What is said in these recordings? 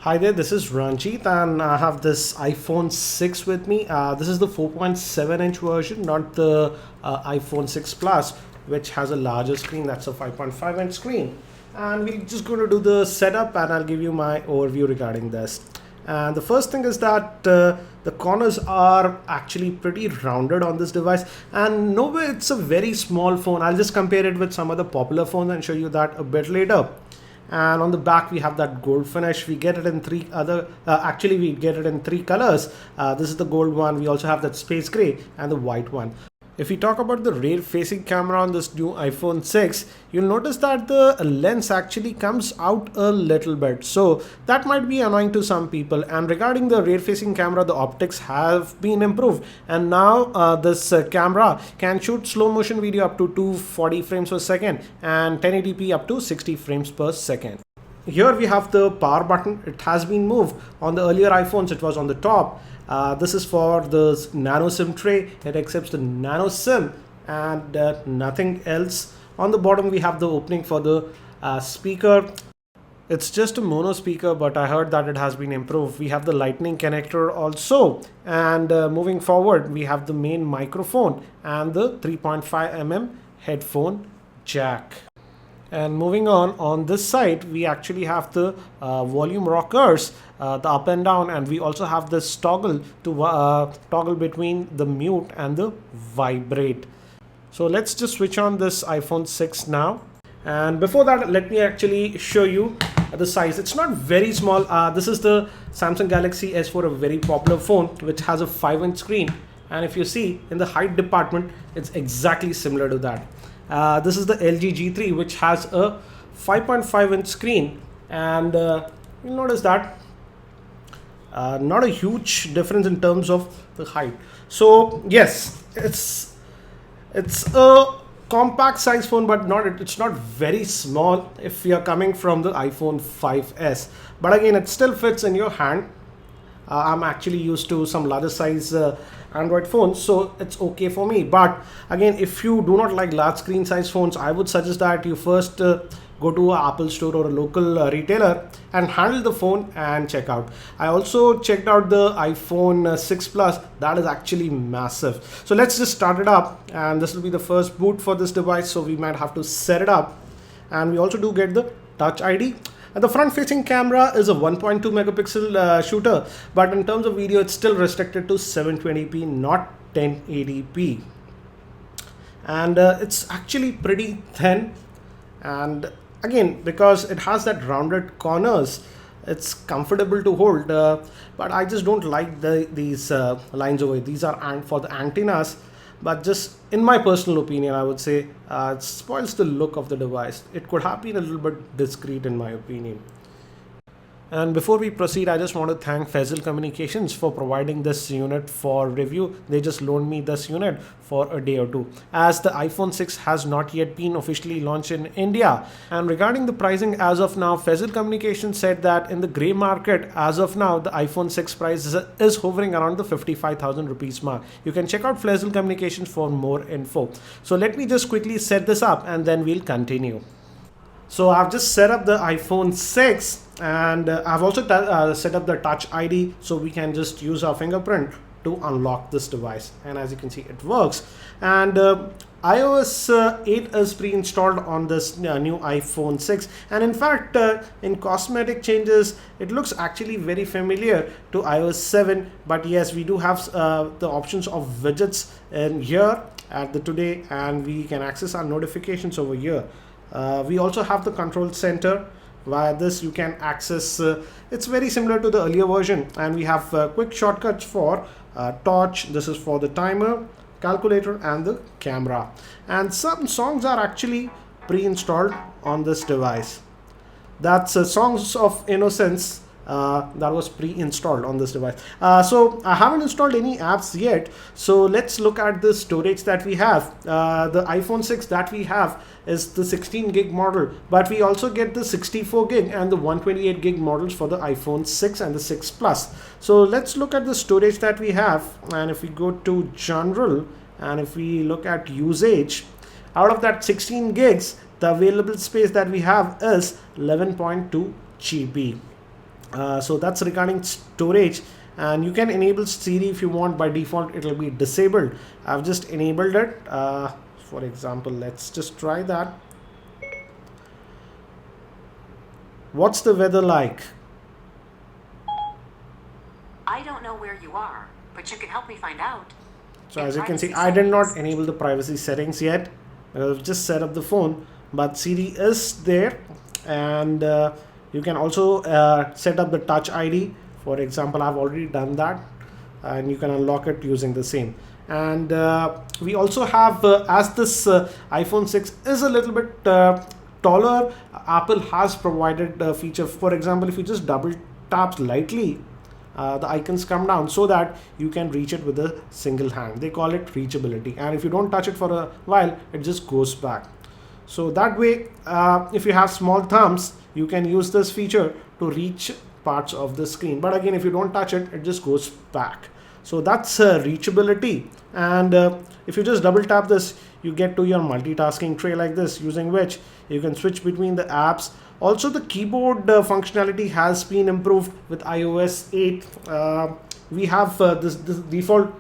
Hi there, this is Ranjit and I have this iPhone 6 with me. This is the 4.7-inch version, not the iPhone 6 Plus, which has a larger screen. That's a 5.5-inch screen. And we're just going to do the setup and I'll give you my overview regarding this. And the first thing is that the corners are actually pretty rounded on this device, and no way it's a very small phone. I'll just compare it with some other popular phones and show you that a bit later. And on the back we have that gold finish. We get it in we get it in three colors. This is the gold one. We also have that space gray and the white one. If we talk about the rear facing camera on this new iPhone 6, you'll notice that the lens actually comes out a little bit, so that might be annoying to some people. And regarding the rear facing camera, the optics have been improved, and now this camera can shoot slow motion video up to 240 frames per second and 1080p up to 60 frames per second. Here we have the power button. It has been moved. On the earlier iPhones it was on the top. This is for the nano SIM tray. It accepts the nano SIM and nothing else. On the bottom we have the opening for the speaker. It's just a mono speaker, but I heard that it has been improved. We have the lightning connector also, and moving forward we have the main microphone and the 3.5 mm headphone jack. And moving on this side, we actually have the volume rockers, the up and down, and we also have this toggle to toggle between the mute and the vibrate. So let's just switch on this iPhone 6 now. And before that, let me actually show you the size. It's not very small. This is the Samsung Galaxy S4, a very popular phone, which has a 5-inch screen. And if you see in the height department, it's exactly similar to that. This is the LG G3, which has a 5.5-inch screen, and you'll notice that not a huge difference in terms of the height. So yes, it's a compact size phone, but it's not very small if you're coming from the iPhone 5s. But again, it still fits in your hand. I'm actually used to some larger size Android phones, so it's okay for me. But again, if you do not like large screen size phones, I would suggest that you first go to an Apple store or a local retailer and handle the phone and check out. I also checked out the iPhone 6 Plus. That is actually massive. So let's just start it up, and this will be the first boot for this device, so we might have to set it up. And we also do get the Touch ID. And the front facing camera is a 1.2 megapixel shooter, but in terms of video it's still restricted to 720p, not 1080p. And it's actually pretty thin, and again, because it has that rounded corners, it's comfortable to hold, but I just don't like these lines over here. These are for the antennas, but just in my personal opinion, I would say it spoils the look of the device. It could have been a little bit discreet in my opinion. And before we proceed, I just want to thank Faisal Communications for providing this unit for review. They just loaned me this unit for a day or two, as the iPhone 6 has not yet been officially launched in India. And regarding the pricing, as of now, Faisal Communications said that in the grey market, as of now, the iPhone 6 price is hovering around the 55,000 rupees mark. You can check out Faisal Communications for more info. So let me just quickly set this up and then we'll continue. So I've just set up the iPhone 6, and I've also set up the Touch ID, so we can just use our fingerprint to unlock this device. And as you can see, it works. And iOS 8 is pre-installed on this new iPhone 6, and in fact in cosmetic changes it looks actually very familiar to iOS 7. But yes, we do have the options of widgets in here at the Today, and we can access our notifications over here. We also have the control center. Via this you can access, it's very similar to the earlier version, and we have quick shortcuts for torch. This is for the timer, calculator, and the camera. And some songs are actually pre-installed on this device. That's Songs of Innocence. That was pre-installed on this device. So I haven't installed any apps yet, so let's look at the storage that we have. The iPhone 6 that we have is the 16 gig model, but we also get the 64 gig and the 128 gig models for the iPhone 6 and the 6 Plus. So let's look at the storage that we have, and if we go to general and if we look at usage, out of that 16 gigs, the available space that we have is 11.2 GB. So that's regarding storage. And you can enable Siri if you want. By default it will be disabled. I've just enabled it. For example, let's just try that. What's the weather like? I don't know where you are, but you can help me find out. So as you can see, I did not enable the privacy settings yet. I've just set up the phone, but Siri is there. And you can also set up the touch ID. For example, I've already done that, and you can unlock it using the same. And we also have, as this iPhone 6 is a little bit taller, Apple has provided a feature. For example, if you just double tap lightly, the icons come down so that you can reach it with a single hand. They call it reachability. And if you don't touch it for a while, it just goes back. So that way, if you have small thumbs, you can use this feature to reach parts of the screen. But again, if you don't touch it, it just goes back. So that's reachability. And if you just double tap this, you get to your multitasking tray like this, using which you can switch between the apps. Also, the keyboard functionality has been improved with iOS 8. We have this default.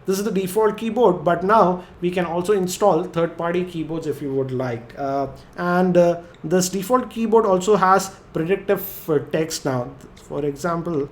This is the default keyboard, but now we can also install third-party keyboards if you would like. This default keyboard also has predictive text now. For example,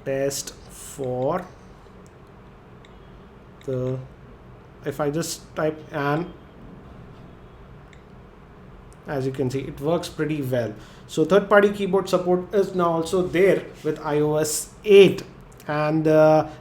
test for the, if I just type an, as you can see, it works pretty well. So third-party keyboard support is now also there with iOS 8. And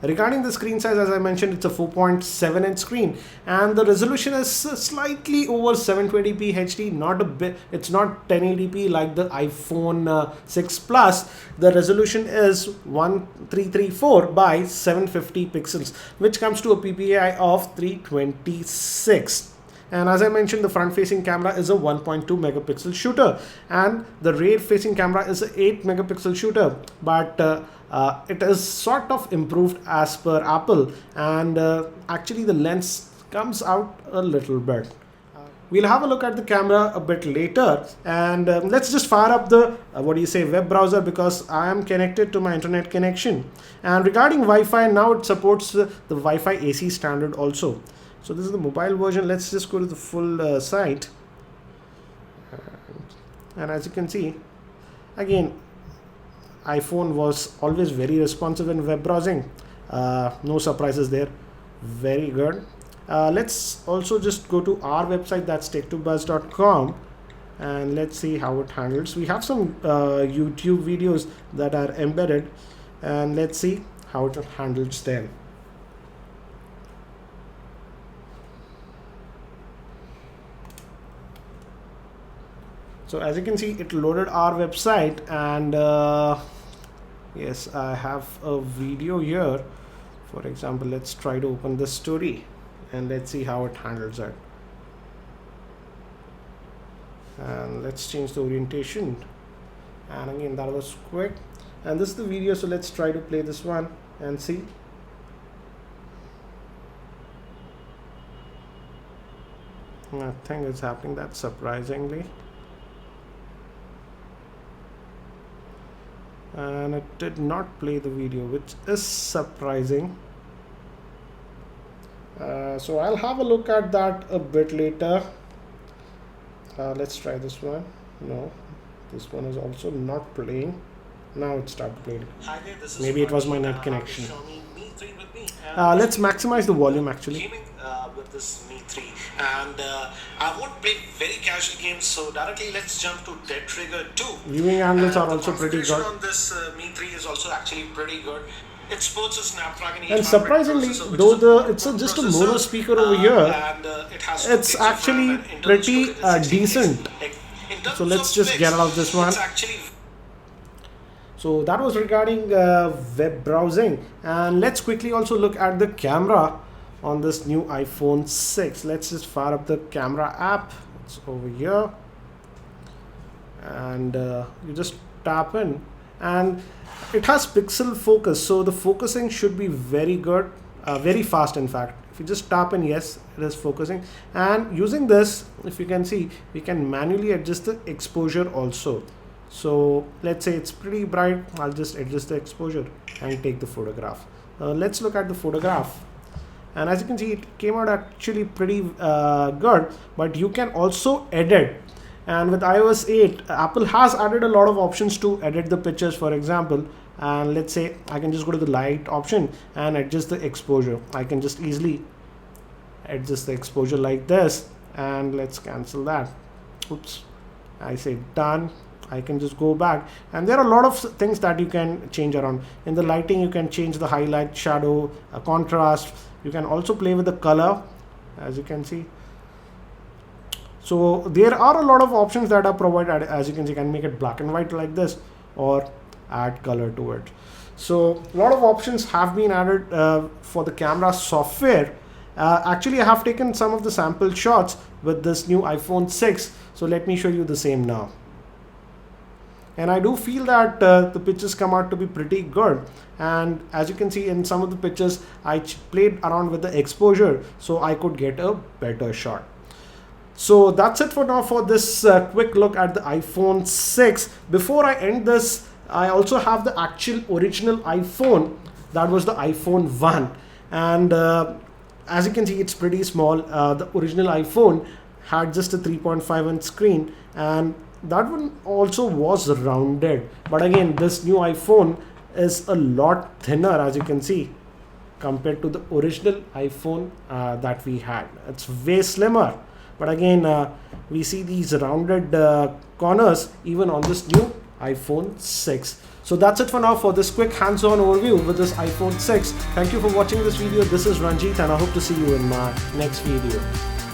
regarding the screen size, as I mentioned, it's a 4.7 inch screen, and the resolution is slightly over 720p HD. Not a bit, it's not 1080p like the iPhone 6 Plus. The resolution is 1334 by 750 pixels, which comes to a PPI of 326. And as I mentioned, the front facing camera is a 1.2 megapixel shooter, and the rear facing camera is an 8 megapixel shooter. But it is sort of improved as per Apple, and actually the lens comes out a little bit. We'll have a look at the camera a bit later, and let's just fire up the web browser, because I am connected to my internet connection. And regarding Wi-Fi, now it supports the Wi-Fi AC standard also. So this is the mobile version. Let's just go to the full site, and as you can see, again, iPhone was always very responsive in web browsing. No surprises there. Very good. Let's also just go to our website, that's tech2buzz.com, and let's see how it handles. We have some YouTube videos that are embedded, and let's see how it handles them. So as you can see, it loaded our website, and yes, I have a video here. For example, let's try to open this story, and let's see how it handles it. And let's change the orientation, and again, that was quick. And this is the video, so let's try to play this one and see. Nothing is happening, that's surprisingly. And it did not play the video, which is surprising. So I'll have a look at that a bit later. Let's try this one. No, this one is also not playing. Now it started playing. Maybe it was my net connection. Let's maximize the volume actually. With this Mi 3, and I won't play very casual games, so directly let's jump to Dead Trigger 2. Viewing angles are also pretty good. On this Mi 3 is also actually pretty good. It sports a Snapdragon 800 and surprisingly, though it's just a mono speaker over here, it's actually pretty decent. So let's just get out of this one. So that was regarding web browsing, and let's quickly also look at the camera on this new iPhone 6. Let's just fire up the camera app. It's over here, and you just tap in, and it has pixel focus, so the focusing should be very good, very fast in fact. If you just tap in, yes, it is focusing. And using this, if you can see, we can manually adjust the exposure also. So let's say it's pretty bright. I'll just adjust the exposure and take the photograph. Let's look at the photograph. And as you can see, it came out actually pretty good, but you can also edit. And with iOS 8, Apple has added a lot of options to edit the pictures, for example. And let's say I can just go to the light option and adjust the exposure. I can just easily adjust the exposure like this, and let's cancel that. Oops, I say done. I can just go back, and there are a lot of things that you can change around. In the lighting, you can change the highlight, shadow, contrast. You can also play with the color, as you can see. So there are a lot of options that are provided. As you can see, you can make it black and white like this, or add color to it. So a lot of options have been added for the camera software. Actually, I have taken some of the sample shots with this new iPhone 6. So let me show you the same now. And I do feel that the pictures come out to be pretty good. And as you can see in some of the pictures, I played around with the exposure so I could get a better shot. So that's it for now for this quick look at the iPhone 6. Before I end this, I also have the actual original iPhone. That was the iPhone 1. And as you can see, it's pretty small. The original iPhone had just a 3.5-inch screen, and that one also was rounded. But again, this new iPhone is a lot thinner, as you can see, compared to the original iPhone that we had. It's way slimmer. But again, we see these rounded corners even on this new iPhone 6. So that's it for now for this quick hands-on overview with this iPhone 6. Thank you for watching this video. This is Ranjit, and I hope to see you in my next video.